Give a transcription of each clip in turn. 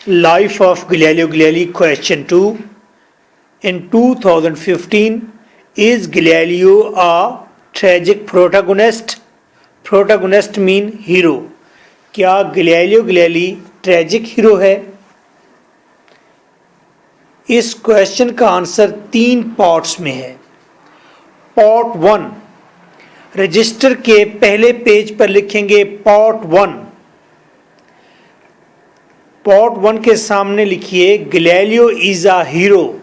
Life of Galileo Galilei. Question 2. In 2015, is Galileo a tragic protagonist? Protagonist mean hero. क्या Galileo Galilei tragic hero है? इस question का answer 3 parts में है. Part 1, register के पहले पेज पर लिखेंगे पार्ट 1. पार्ट 1 के सामने लिखिए Galileo is a hero.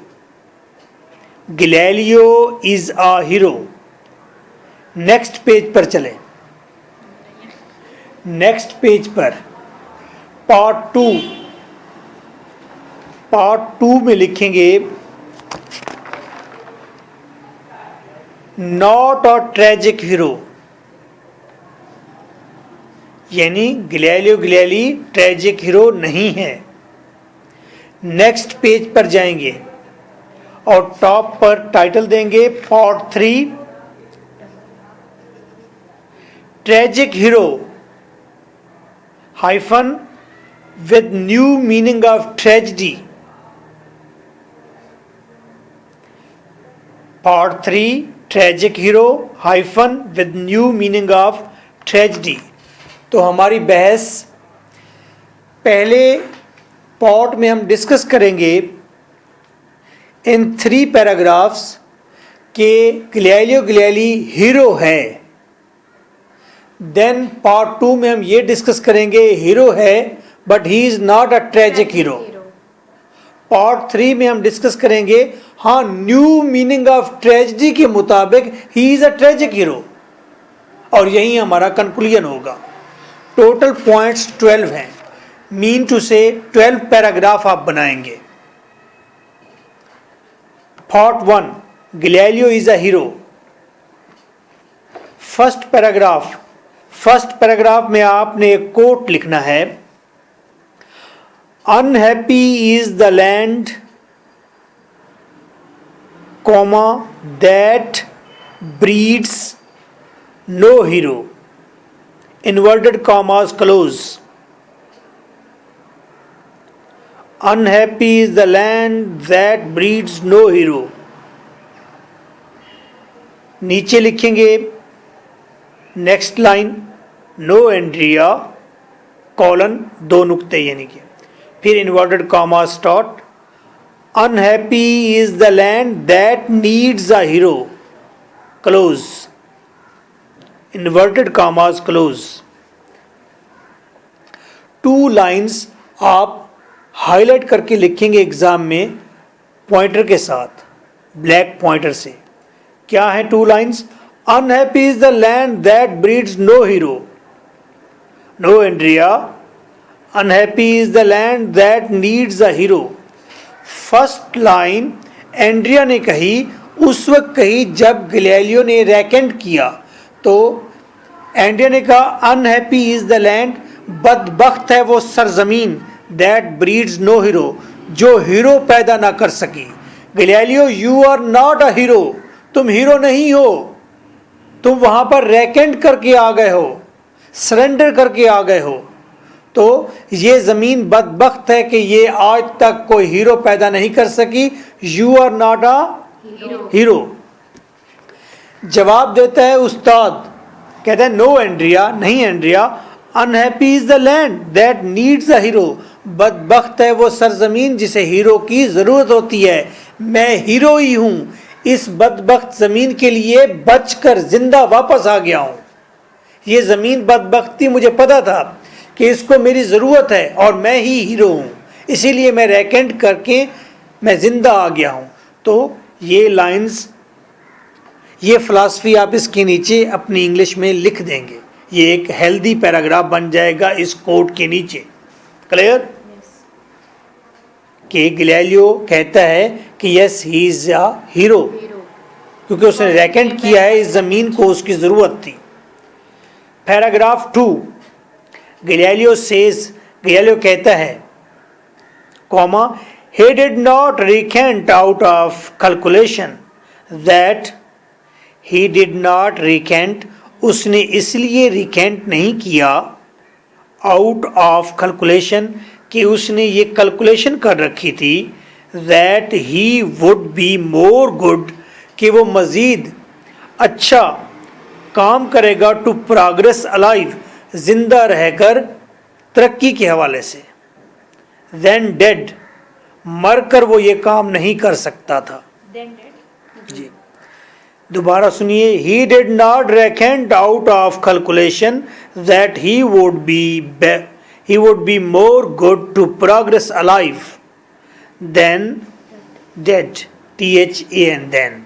Galileo is a hero. Next page पर चलें. नेक्स्ट पेज पर पार्ट 2. पार्ट 2 में लिखेंगे नॉट अ ट्रेजिक हीरो, यानी गैलीलियो गैलीली ट्रेजिक हीरो नहीं है. नेक्स्ट पेज पर जाएंगे और टॉप पर टाइटल देंगे part 3 tragic hero hyphen with new meaning of tragedy. Part 3 tragic hero hyphen with new meaning of tragedy. तो हमारी बहस पहले पार्ट में हम डिस्कस करेंगे इन 3 पैराग्राफ्स के गैलीलियो गैलीली हीरो है. देन पार्ट 2 में हम ये डिस्कस करेंगे हीरो है but he is not a tragic hero. Part 3 में हम डिस्कस करेंगे हाँ न्यू मीनिंग ऑफ ट्रेजिडी के मुताबिक ही इज अ ट्रेजिक हीरो, और यही हमारा कंक्लूजन होगा. टोटल पॉइंट्स 12 हैं. मीन टू से 12 पैराग्राफ आप बनाएंगे. Part 1 Galileo is a hero. First paragraph में आपने एक कोट लिखना है. Unhappy is the land comma that breeds no hero. Inverted commas close. Unhappy is the land that breeds no hero. नीचे लिखेंगे next line no Andrea colon 2 नुक्ते यानी कि फिर inverted comma start. Unhappy is the land that needs a hero close. Inverted commas close. 2 lines आप highlight करके लिखेंगे exam में पॉइंटर के साथ, ब्लैक पॉइंटर से. क्या है 2 lines? Unhappy is the land that breeds no hero. No Andrea. Unhappy is the land that needs a hero. First line Andrea ने कही, उस वक्त कही जब गैलीलियो ने रेकेंट किया. तो एंड्रिया ने कहा अनहैप्पी इज द लैंड, बदबख्त है वो सरजमीन, दैट ब्रीड्स नो हीरो, जो हीरो पैदा ना कर सकी. Galileo you are not a hero, तुम हीरो नहीं हो, तुम वहां पर रेकेंट करके आ गए हो, सरेंडर करके आ गए हो. तो ये ज़मीन बदबख्त है कि ये आज तक कोई हीरो पैदा नहीं कर सकी. You are not a hero. जवाब देता है उस्ताद, कहता है नो एंड्रिया, नहीं Andrea. Unhappy is the land that needs a hero. बदबख्त है वो सरजमीन जिसे हीरो की ज़रूरत होती है. मैं हीरो ही हूँ, इस बदबख्त ज़मीन के लिए बचकर जिंदा वापस आ गया हूँ. ये ज़मीन बदबख्ती मुझे पता था कि इसको मेरी ज़रूरत है और मैं ही हीरो हूँ, इसीलिए मैं रेकेंट करके मैं ज़िंदा आ गया हूँ. तो ये लाइंस, ये फ़िलासफ़ी आप इसके नीचे अपनी इंग्लिश में लिख देंगे. ये एक हेल्दी पैराग्राफ बन जाएगा इस कोट के नीचे. क्लियर? कि गैलीलियो कहता है कि yes he is a hero, क्योंकि उसने रेकेंट किया है इस ज़मीन को, उसकी ज़रूरत थी. पैराग्राफ 2 गैलीलियो सेज, गैलीलियो कहता है comma he did not recant out of calculation, that he did not recant, उसने इसलिए रिकेंट नहीं किया आउट ऑफ कैलकुलेशन, कि उसने ये कैलकुलेशन कर रखी थी that he would be more good, कि वो मज़ीद अच्छा काम करेगा टू प्रोग्रेस अलाइव, जिंदा रहकर तरक्की के हवाले से, देन डेड, मरकर वो ये काम नहीं कर सकता था। जी दोबारा सुनिए, he did not reckon out of calculation that he would be more good to progress alive than dead, THAN, than.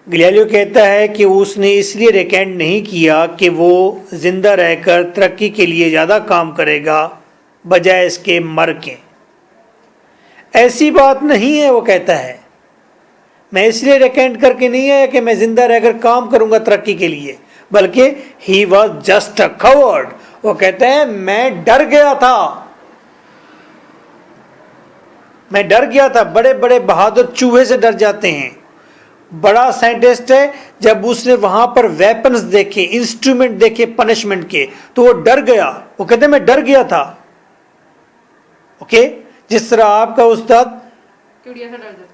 Galileo कहता है कि उसने इसलिए रेकमेंड नहीं किया कि वो जिंदा रहकर तरक्की के लिए ज़्यादा काम करेगा बजाय इसके मर के। ऐसी बात नहीं है, वो कहता है मैं इसलिए रेकमेंड करके नहीं आया कि मैं जिंदा रहकर काम करूंगा तरक्की के लिए, बल्कि he was just a covered. वो कहते हैं मैं डर गया था, मैं डर गया था। बड़े बड़े बहादुर चूहे से डर जाते हैं। बड़ा साइंटिस्ट है, जब उसने वहां पर वेपन्स देखे, इंस्ट्रूमेंट देखे पनिशमेंट के, तो वो डर गया। वो कहते हैं मैं डर गया था। ओके, जिस तरह आपका उस्ताद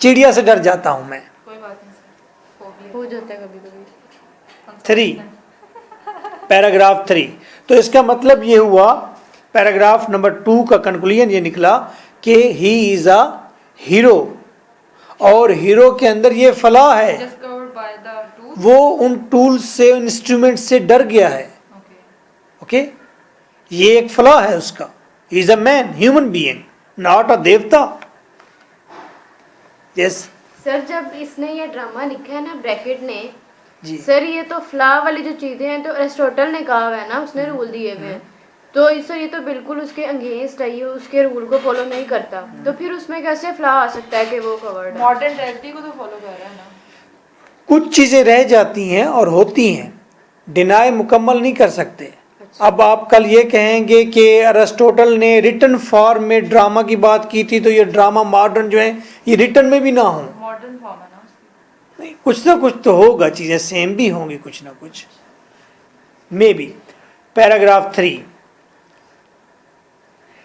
चिड़िया से डर जाता हूं मैं। कोई बात नहीं, हो जाता है कभी कभी। 3 पैराग्राफ 3। तो इसका मतलब ये हुआ, पैराग्राफ नंबर 2 का कंक्लूजन ये निकला कि ही इज अ हीरो, और हीरो के अंदर ये फलाह है, वो उन टूल्स से, इंस्ट्रूमेंट से डर गया है। ओके, ये एक फलाह है उसका। He is a man, human being, not a देवता। यस सर, जब इसने ये ड्रामा लिखा है ना ब्रैकेट ने जी, सर, ये तो फ्ला वाली जो चीजें हैं तो एरिस्टोटल ने कहा हुआ है ना, उसने रूल दिए हुए हैं, तो सर ये तो बिल्कुल उसके अगेंस्ट है, ये उसके रूल को फॉलो नहीं करता, तो फिर उसमें कैसे फ्ला आ सकता है कि वो कवर्ड है? मॉडर्न रियलिटी को तो फॉलो कर रहा है ना। कुछ चीजें रह जाती हैं और होती हैं, डिनाई मुकम्मल नहीं कर सकते। अब आप कल ये कहेंगे कि अरिस्टोटल ने रिटन फॉर्म में ड्रामा की बात की थी, तो ये ड्रामा मॉडर्न जो है ये रिटन में भी ना हो। मॉडर्न फॉर्म है ना उसकी। नहीं, कुछ ना कुछ तो होगा, चीज़ें सेम भी होंगी कुछ ना कुछ, maybe. Paragraph 3,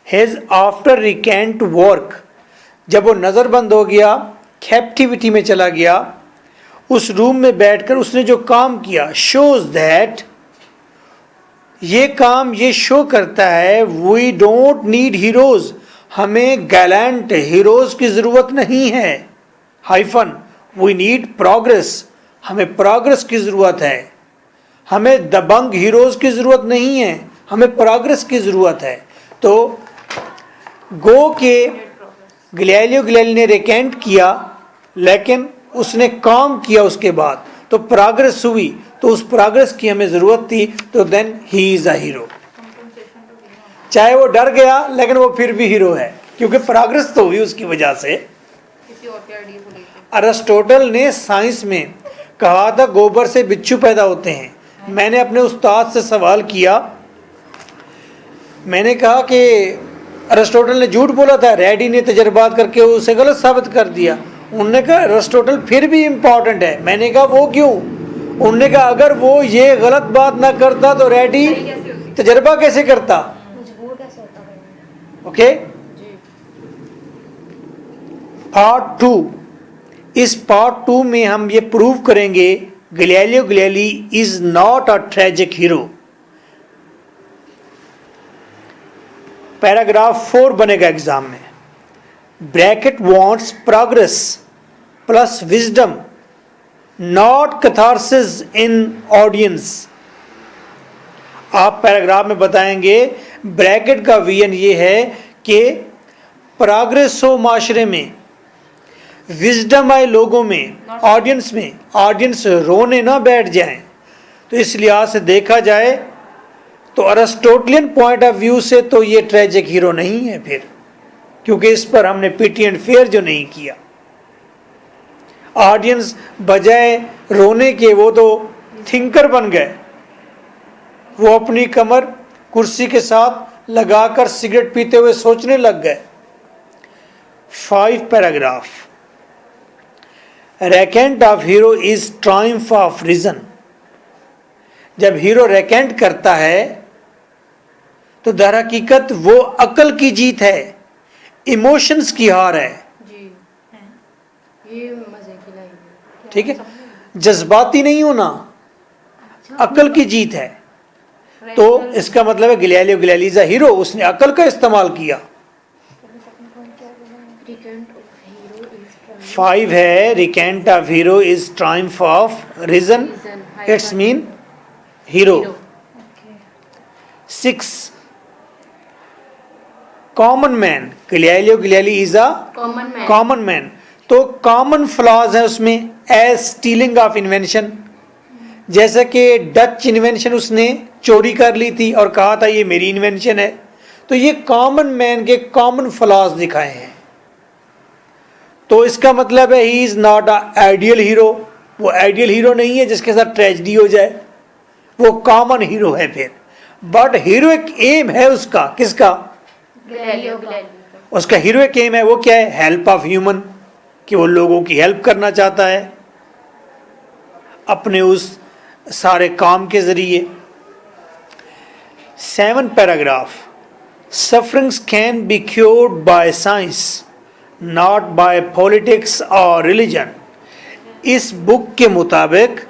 his after recant work, जब वो नज़रबंद हो गया, कैप्टिविटी में चला गया, उस रूम में बैठकर उसने जो काम किया, शोज दैट, ये काम ये शो करता है वी डोंट नीड हीरोज, हमें गैलेंट हीरोज की ज़रूरत नहीं है, हाइफन वी नीड प्रोग्रेस, हमें प्रोग्रेस की ज़रूरत है। हमें दबंग हीरोज की ज़रूरत नहीं है, हमें प्रोग्रेस की ज़रूरत है। तो गो के गैलीलियो गैलीली ने रिकेंट किया, लेकिन उसने काम किया उसके बाद, तो प्रोग्रेस हुई, तो उस प्रोग्रेस की हमें ज़रूरत थी, तो then he is a hero. चाहे वो डर गया, लेकिन वो फिर भी हीरो है, क्योंकि प्रोग्रेस तो हुई उसकी वजह से। किसी और के आइडिया को लेकर अरिस्टोटल ने साइंस में कहा था गोबर से बिच्छू पैदा होते हैं। मैंने अपने उस्ताद से सवाल किया, मैंने कहा कि अरिस्टोटल ने झूठ बोला था, रेडी ने तजर्बात करके उसे गलत साबित कर दिया। उन्होंने कहा अरिस्टोटल फिर भी इम्पॉर्टेंट है। मैंने कहा वो क्यों? उन्होंने कहा अगर वो ये गलत बात ना करता तो रेडी तजर्बा कैसे करता? Okay, part 2। इस पार्ट 2 में हम ये प्रूव करेंगे Galileo Galilei is not a tragic hero. Paragraph 4 बनेगा एग्जाम में। Bracket wants progress plus wisdom, not catharsis in audience. आप पैराग्राफ में बताएंगे ब्रैकेट का विजन ये है कि प्रोग्रेस हो माशरे में, विजडम आए लोगों में, ऑडियंस में, ऑडियंस रोने ना बैठ जाएं। तो इस लिहाज से देखा जाए तो अरिस्टोटलियन पॉइंट ऑफ व्यू से तो ये ट्रेजिक हीरो नहीं है फिर, क्योंकि इस पर हमने पिटी एंड फेयर जो नहीं किया। ऑडियंस बजाय रोने के वो तो थिंकर बन गए, वो अपनी कमर कुर्सी के साथ लगाकर सिगरेट पीते हुए सोचने लग गए। 5 paragraph, recant of hero is triumph of reason. जब हीरो रेकेंट करता है तो दर हकीकत वो अकल की जीत है, इमोशंस की हार है। जी, ये मजे की लाइन है। ठीक है, जज्बाती नहीं होना, अकल की जीत है। तो इसका मतलब है Galileo Galilei is a hero, उसने अकल का इस्तेमाल किया। Recant of hero is triumph. 5 है recant of hero is triumph of reason, Reason, it's mean hero. hero. 6 common man, Galileo Galilei is a Common man. Common man. तो common flaws है उसमें, as stealing of invention, जैसे कि Dutch invention उसने चोरी कर ली थी और कहा था ये मेरी इन्वेंशन है। तो ये कॉमन मैन के कॉमन फ्लॉज दिखाए हैं। तो इसका मतलब है he is not a ideal hero, वो आइडियल हीरो नहीं है जिसके साथ ट्रेजेडी हो जाए, वो कॉमन हीरो है फिर। बट हीरोइक एम है उसका, किसका? Galileo Galilei. उसका हीरोइक एम है, वो क्या है? हेल्प ऑफ ह्यूमन, कि वो लोगों की हेल्प करना चाहता है अपने उस सारे काम के जरिए। 7 paragraph, sufferings can be cured by science not by politics और रिलीजन। इस बुक के मुताबिक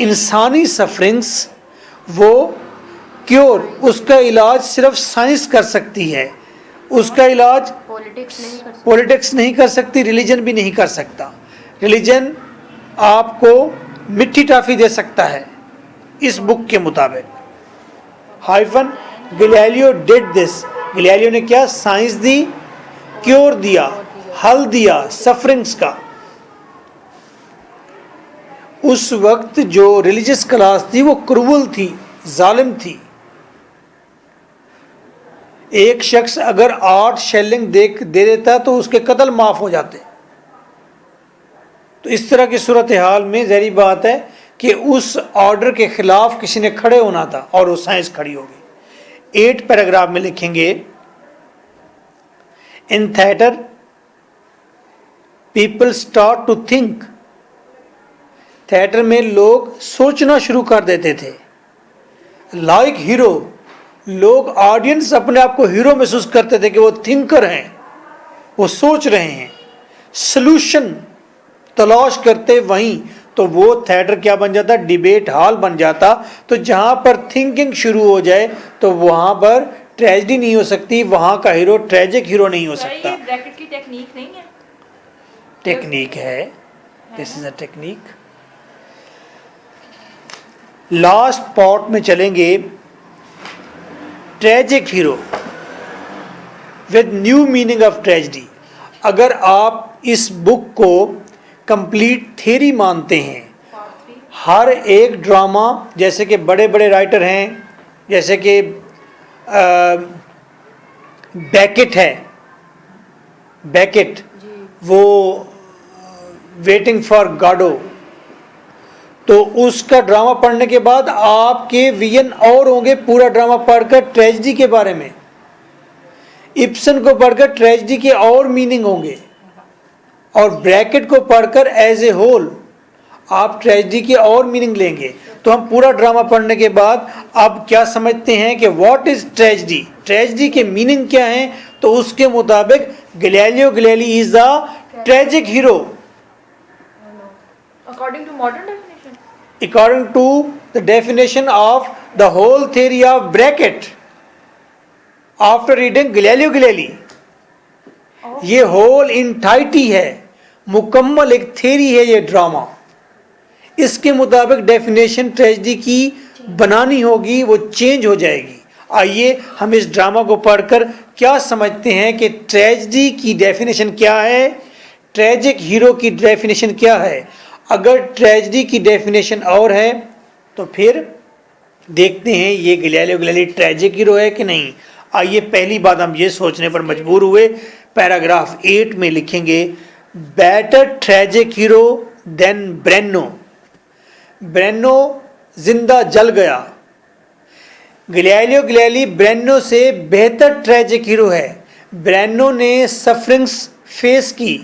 इंसानी सफरिंग्स वो क्योर, उसका इलाज सिर्फ साइंस कर सकती है, उसका इलाज Politics नहीं कर सकते। पॉलिटिक्स नहीं कर सकती, रिलीजन भी नहीं कर सकता। रिलीजन आपको मिट्टी टाफी दे सकता है इस बुक के मुताबिक। Hyphen Galileo did this, Galileo ने क्या? साइंस दी, क्योर दिया, हल दिया सफरिंग्स का। उस वक्त जो रिलीजियस क्लास थी वो क्रूअल थी, जालिम थी। एक शख्स अगर 8 शेलिंग दे देता तो उसके कत्ल माफ हो जाते। तो इस तरह की सूरत हाल में ज़ाहिर बात है कि उस ऑर्डर के खिलाफ किसी ने खड़े होना था और वो साइंस खड़ी होगी। 8 पैराग्राफ में लिखेंगे, in theatre people start to think, theatre में लोग सोचना शुरू कर देते थे। लाइक हीरो, लोग ऑडियंस अपने आप को हीरो महसूस करते थे कि वो थिंकर हैं, वो सोच रहे हैं, सलूशन तलाश करते। वहीं तो वो थिएटर क्या बन जाता? डिबेट हॉल बन जाता। तो जहाँ पर थिंकिंग शुरू हो जाए तो वहाँ पर ट्रेजेडी नहीं हो सकती, वहाँ का हीरो ट्रेजिक हीरो नहीं हो सकता। ये ब्रैकेट की टेक्निक नहीं है? टेक्निक है, this is a technique. Last part में चलेंगे, tragic hero with new meaning of tragedy. अगर आप इस बुक को कंप्लीट थ्योरी मानते हैं, हर एक ड्रामा, जैसे कि बड़े बड़े राइटर हैं, जैसे कि बैकेट है, बैकेट वो वेटिंग फॉर गाडो, तो उसका ड्रामा पढ़ने के बाद आपके विजन और होंगे पूरा ड्रामा पढ़कर ट्रेजेडी के बारे में। इब्सन को पढ़कर ट्रेजेडी के और मीनिंग होंगे, और ब्रैकेट को पढ़कर एज ए होल आप ट्रेजेडी के और मीनिंग लेंगे। तो हम पूरा ड्रामा पढ़ने के बाद आप क्या समझते हैं कि व्हाट इज ट्रेजेडी, ट्रेजेडी के मीनिंग क्या हैं, तो उसके मुताबिक Galileo Galilei is the tragic hero According to modern definition. according to the definition of the whole theory of Brackett after reading Galileo Galilei। ये होल इंटाइटी है, मुकम्मल एक थ्योरी है ये ड्रामा। इसके मुताबिक डेफिनेशन ट्रेजेडी की बनानी होगी, वो चेंज हो जाएगी। आइए हम इस ड्रामा को पढ़कर क्या समझते हैं कि ट्रेजेडी की डेफिनेशन क्या है, ट्रेजिक हीरो की डेफिनेशन क्या है। अगर ट्रेजेडी की डेफिनेशन और है तो फिर देखते हैं ये गैलीलियो गैलीली ट्रेजिक हीरो है कि नहीं। आइए पहली बात हम ये सोचने पर मजबूर हुए, पैराग्राफ 8 में लिखेंगे, बेटर ट्रेजिक हीरो देन ब्रेनो। ब्रेनो जिंदा जल गया, गैलीलियो गैलीली ब्रेनो से बेहतर ट्रेजिक हीरो है। ब्रेनो ने सफरिंग्स फेस की,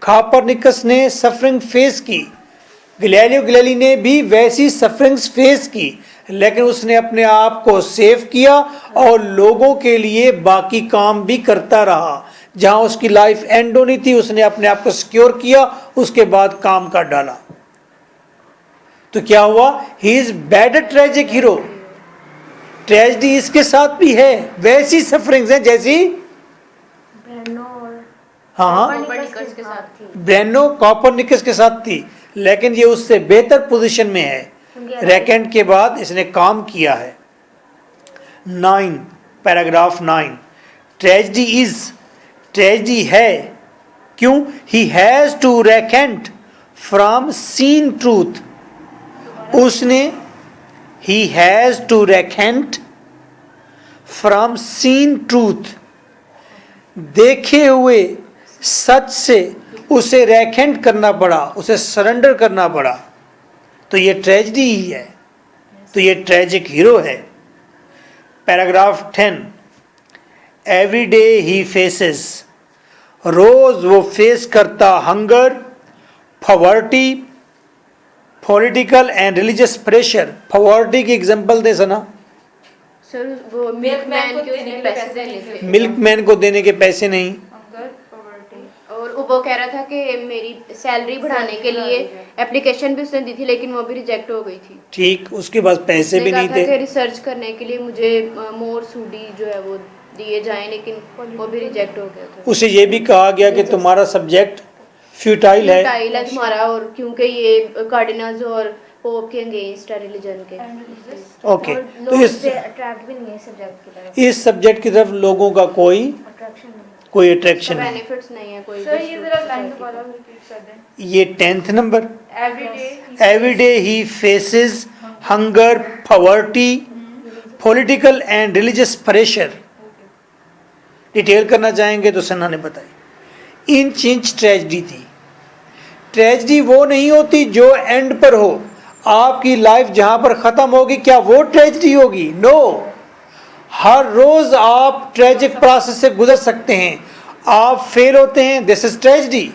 कोपरनिकस ने सफरिंग फेस की, गैलीलियो गैलीली ने भी वैसी सफरिंग्स फेस की, लेकिन उसने अपने आप को सेव किया और लोगों के लिए बाकी काम भी करता रहा। जहां उसकी लाइफ एंड होनी थी उसने अपने आप को सिक्योर किया, उसके बाद काम कर डाला। तो क्या हुआ? He is better tragic hero. Tragedy इसके साथ भी है, वैसी सफरिंग्स हैं जैसी हाँ कोपर्निकस के साथ थी। ब्रेनो कॉपरनिकस के साथ थी, लेकिन ये उससे बेहतर पोजीशन में है। रैकेंट के बाद इसने काम किया है। 9 पैराग्राफ 9 ट्रेजिडी है। क्यों? He has to recant from seen truth. उसने he has to recant from seen truth, देखे हुए सच से उसे रेकेंट करना पड़ा, उसे सरेंडर करना पड़ा। तो ये ट्रेजिडी ही है, तो ये ट्रेजिक हीरो है। Paragraph 10 every day he faces, रोज वो फेस करता hunger, poverty, political and religious pressure. Poverty की एग्जांपल दे सना। सर वो मिल्कमैन के उसने पैसे देने थे, मिल्कमैन को देने के पैसे नहीं, हंगर, पॉवर्टी। और वो कह रहा था कि मेरी सैलरी बढ़ाने के लिए एप्लीकेशन भी उसने दी थी, लेकिन वो भी रिजेक्ट हो गई थी। ठीक, उसके पास पैसे भी नहीं थे। रिसर्च करने के लिए मुझे मोर सूडी जो है वो दिए जाएं, लेकिन वो भी रिजेक्ट हो गया था। उसे ये भी कहा गया कि तुम्हारा सब्जेक्ट फ्यूटाइल है फ्यूटाइल है तुम्हारा, और क्योंकि ये कार्डिनल्स और पोप के अगेंस्ट है रिलीजन के। ओके, तो अट्रैक्ट भी नहीं है सब्जेक्ट की तरफ, इस सब्जेक्ट की तरफ लोगों का कोई अट्रैक्शन नहीं। बेनिफिट्स नहीं है कोई। सर ये जरा लाइन दोबारा रिपीट कर दें। ये 10th number every day he faces hunger, poverty, political and religious pressure. Detail करना चाहेंगे तो सन्ना ने बताई। इंच ट्रेजिडी थी। ट्रेजिडी वो नहीं होती जो एंड पर हो। आपकी लाइफ जहां पर खत्म होगी क्या वो ट्रेजिडी होगी? नो, हर रोज आप ट्रेजिक प्रोसेस से गुजर सकते हैं। आप फेल होते हैं, दिस इज ट्रेजिडी।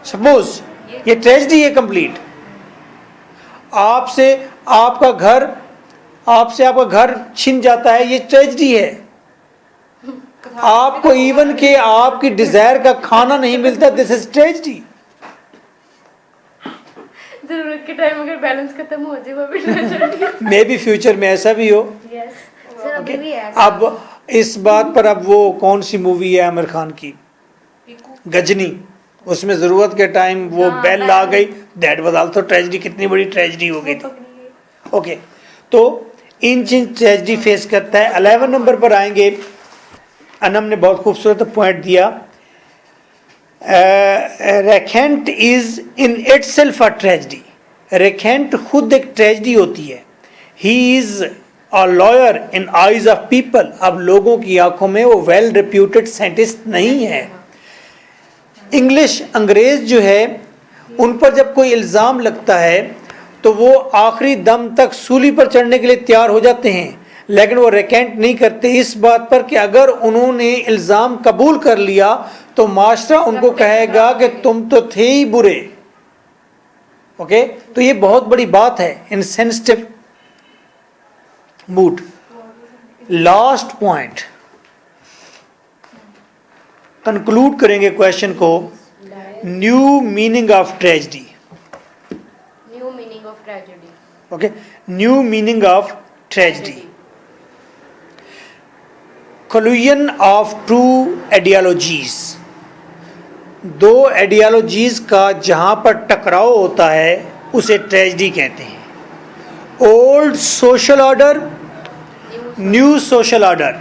सपोज ये ट्रेजिडी है कंप्लीट। आपसे आपका घर छिन जाता है, ये ट्रेजिडी है। आपको इवन के आपकी डिजायर का खाना नहीं मिलता, दिस इज ट्रेजिडी। जरूरत के टाइम अगर बैलेंस खत्म हो जाए वो भी ट्रेजिडी। मे बी फ्यूचर में ऐसा भी हो। सर अभी भी है। अब इस बात पर, अब वो कौन सी मूवी है आमिर खान की, गजनी, उसमें जरूरत के टाइम वो बेल आ गई, दैट वाज आल्सो ट्रेजिडी। कितनी बड़ी ट्रेजिडी हो गई थी। ओके, तो इंच ट्रेजिडी फेस करता है। 11 नंबर पर आएंगे। अनम ने बहुत खूबसूरत पॉइंट दिया। Recant is in itself a tragedy. Recant खुद एक ट्रेजिडी होती है। He is a liar in eyes of people. अब लोगों की आंखों में वो वेल रिप्यूटेड साइंटिस्ट नहीं है। इंग्लिश अंग्रेज जो है, उन पर जब कोई इल्ज़ाम लगता है तो वो आखिरी दम तक सूली पर चढ़ने के लिए तैयार हो जाते हैं, लेकिन वो रेकेंट नहीं करते इस बात पर कि अगर उन्होंने इल्ज़ाम कबूल कर लिया तो माशरा उनको कहेगा कि तुम तो थे ही बुरे। ओके, तो ये बहुत बड़ी बात है in sensitive mood. Last point, conclude करेंगे क्वेश्चन को। New meaning of tragedy. New meaning of tragedy. Okay, new meaning of tragedy. Collision of two ideologies. दो आइडियोलॉजीज का जहां पर टकराव होता है उसे ट्रेजिडी कहते हैं। Old social order, new social order.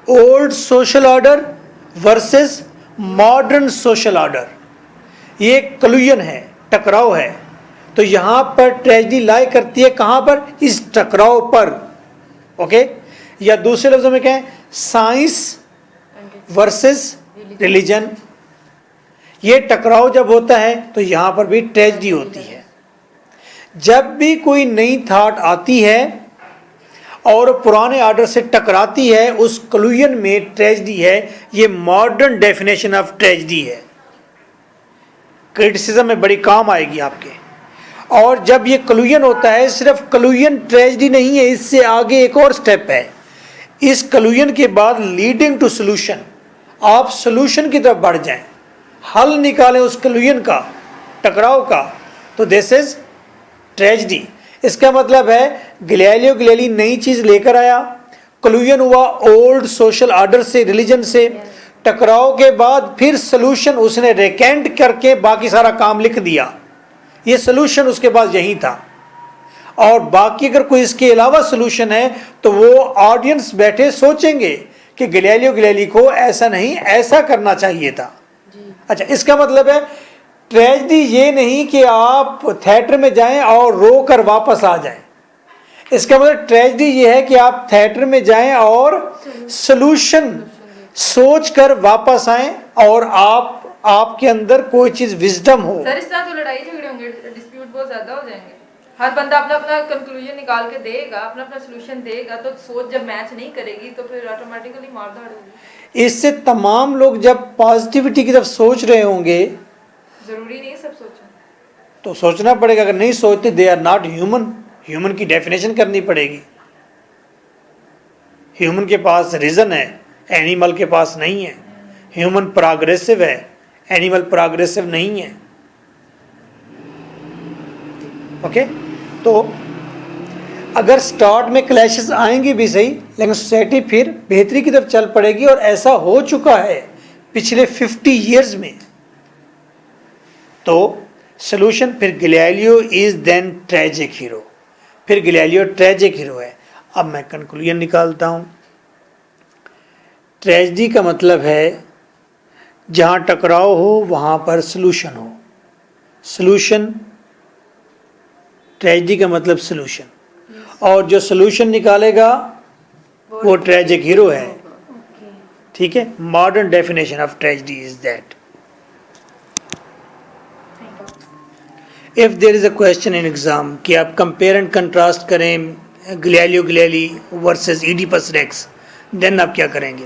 Old social order versus modern social order. ये कोलिजन है, टकराव है। तो यहां पर ट्रेजिडी लाई करती है कहां पर? इस टकराव पर। ओके, या दूसरे लफ्जों में कहें साइंस वर्सेस रिलीजन। ये टकराव जब होता है तो यहां पर भी ट्रेजिडी होती है। जब भी कोई नई थॉट आती है और पुराने ऑर्डर से टकराती है, उस कोलिजन में ट्रेजिडी है। ये मॉडर्न डेफिनेशन ऑफ ट्रेजिडी है। क्रिटिसिज्म में बड़ी काम आएगी आपके। और जब ये कलुजन होता है, सिर्फ कलुजन ट्रेजेडी नहीं है, इससे आगे एक और स्टेप है। इस कलुजन के बाद लीडिंग टू सोल्यूशन, आप सोल्यूशन की तरफ बढ़ जाएं, हल निकालें उस कलुजन का, टकराव का, तो दिस इज ट्रेजेडी। इसका मतलब है गैलीलियो गैलीली नई चीज़ लेकर आया, कलुजन हुआ ओल्ड सोशल ऑर्डर से, रिलीजन से, टकराव के बाद फिर सोल्यूशन उसने रिकेंट करके बाकी सारा काम लिख दिया। ये सोल्यूशन उसके पास यही था, और बाकी अगर कोई इसके अलावा सोल्यूशन है तो वो ऑडियंस बैठे सोचेंगे कि गैलीलियो गैलीली को ऐसा नहीं, ऐसा करना चाहिए था। अच्छा, इसका मतलब है ट्रेजेडी ये नहीं कि आप थिएटर में जाएं और रो कर वापस आ जाएं। इसका मतलब ट्रेजेडी ये है कि आप थिएटर में जाएं और सोल्यूशन सोच कर वापस आएं, और आपके अंदर कोई चीज विजडम हो। सर इस तरह तो लड़ाई झगड़े होंगे, डिस्प्यूट बहुत ज्यादा हो जाएंगे। हर बंदा अपना अपना कंक्लूजन निकाल के देगा, अपना अपना सोल्यूशन देगा, तो सोच जब मैच नहीं करेगी तो फिर ऑटोमेटिकली मारधाड़ होगी। इससे तमाम लोग जब पॉजिटिविटी की तरफ सोच रहे होंगे, जरूरी नहीं सब सोचें, तो सोचना पड़ेगा। अगर नहीं सोचते, they are not human. Human की डेफिनेशन करनी पड़ेगी। ह्यूमन के पास रीजन है, एनिमल के पास नहीं है। ह्यूमन प्रोग्रेसिव है, एनिमल प्रोग्रेसिव नहीं है। ओके, तो अगर स्टार्ट में क्लैशेस आएंगे भी सही, लेकिन सोसाइटी फिर बेहतरी की तरफ चल पड़ेगी, और ऐसा हो चुका है पिछले 50 ईयर्स में। तो सोल्यूशन फिर Galileo is then tragic hero, फिर गैलीलियो ट्रेजिक हीरो है। अब मैं कंक्लूजन निकालता हूँ। ट्रेजेडी का मतलब है जहाँ टकराव हो वहाँ पर सोल्यूशन हो। सोल्यूशन, ट्रेजेडी का मतलब सोल्यूशन, और जो सोल्यूशन निकालेगा वो ट्रेजिक हीरो है। ठीक है, modern definition of tragedy is that. If there is a question in exam कि आप कंपेयर एंड कंट्रास्ट करें Galileo Galilei versus Oedipus Rex, then आप क्या करेंगे?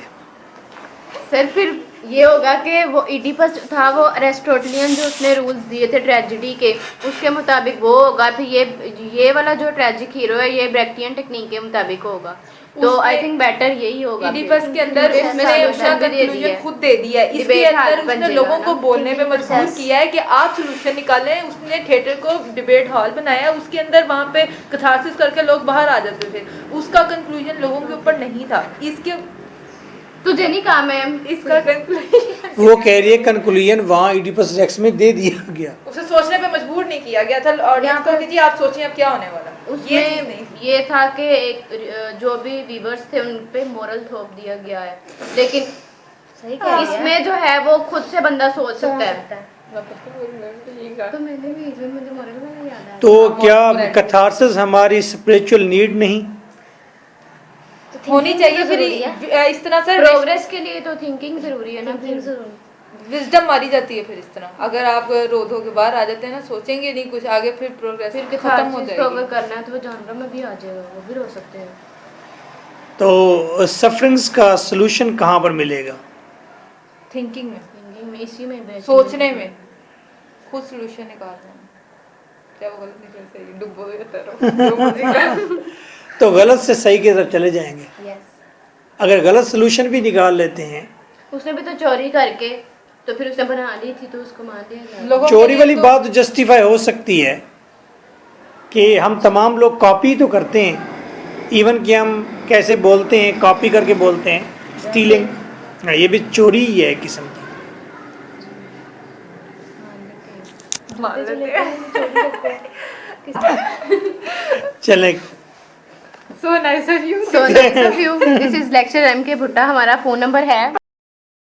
सर फिर ये होगा कि वो इडिपस था, वो अरिस्टोटलियन जो उसने रूल्स दिए थे ट्रेजेडी के, उसके मुताबिक वो होगा। फिर ये वाला जो ट्रेजिक हीरो है ये ब्रेक्टियन टेक्निक के मुताबिक होगा। तो आई थिंक बेटर यही होगा। इडिपस के अंदर उसने अपना कंक्लूजन खुद दे दिया है। इसके अंदर उसने लोगों को बोलने पे मजबूर किया है कि आप सोल्यूशन निकालें। उसने थिएटर को डिबेट हॉल बनाया, उसके अंदर वहाँ पे कथारसिस करके लोग बाहर आ जाते थे। उसका कंक्लूजन लोगों के ऊपर नहीं था। इसके तुझे नहीं कहा मैम, इसका कंक्लूजन वो कह रही है कंक्लूजन वहाँ इडिपस रेक्स में दे दिया गया, उसे सोचने पे मजबूर नहीं किया गया था ऑडियंस को कि जी आप सोचिए अब क्या होने वाला। उसमें ये था कि एक जो भी व्यूअर्स थे उन पे मोरल थोप दिया गया है, लेकिन सही कह रही है, इसमें जो है वो खुद से बंदा सोच सकता है। तो मैंने भी इसमें मुझे मोरल वाला याद आया। तो क्या कथारसिस हमारी स्पिरिचुअल नीड नहीं होनी चाहिए? फिर इस तरह से प्रोग्रेस के लिए तो थिंकिंग जरूरी है ना, विजडम मारी जाती है। फिर इस तरह अगर आप रो धो के बाहर आ जाते हैं ना, सोचेंगे नहीं कुछ आगे, फिर प्रोग्रेस फिर खत्म हो तो अगर जाएगी। करना है तो वो जानवर में भी आ जाएगा, वो भी रो सकते हैं। तो सफरिंग्स का सलूशन कहाँ पर मिलेगा? थिंकिंग में, थिंकिंग में, इसी में, सोचने में, खुद सोल्यूशन निकालना। क्या वो गलत निकल सही डुबो जाता रहो। तो गलत से सही की तरफ चले जाएंगे। यस। अगर गलत सलूशन भी निकाल लेते हैं, उसने भी तो चोरी करके तो फिर उसने बना ली थी तो उसको मार दिया गया। लोगों के चोरी लिए वाली तो- बात जस्टिफाई हो सकती है कि हम तमाम लोग कॉपी तो करते हैं, इवन कि हम कैसे बोलते हैं, कॉपी करके बोलते हैं, स्टीलिंग, ये भी चोरी ही है एक किस्म की। मार लेते हैं। चले, So nice of you. So nice of you. This is lecture M के भुट्टा, हमारा फ़ोन नंबर है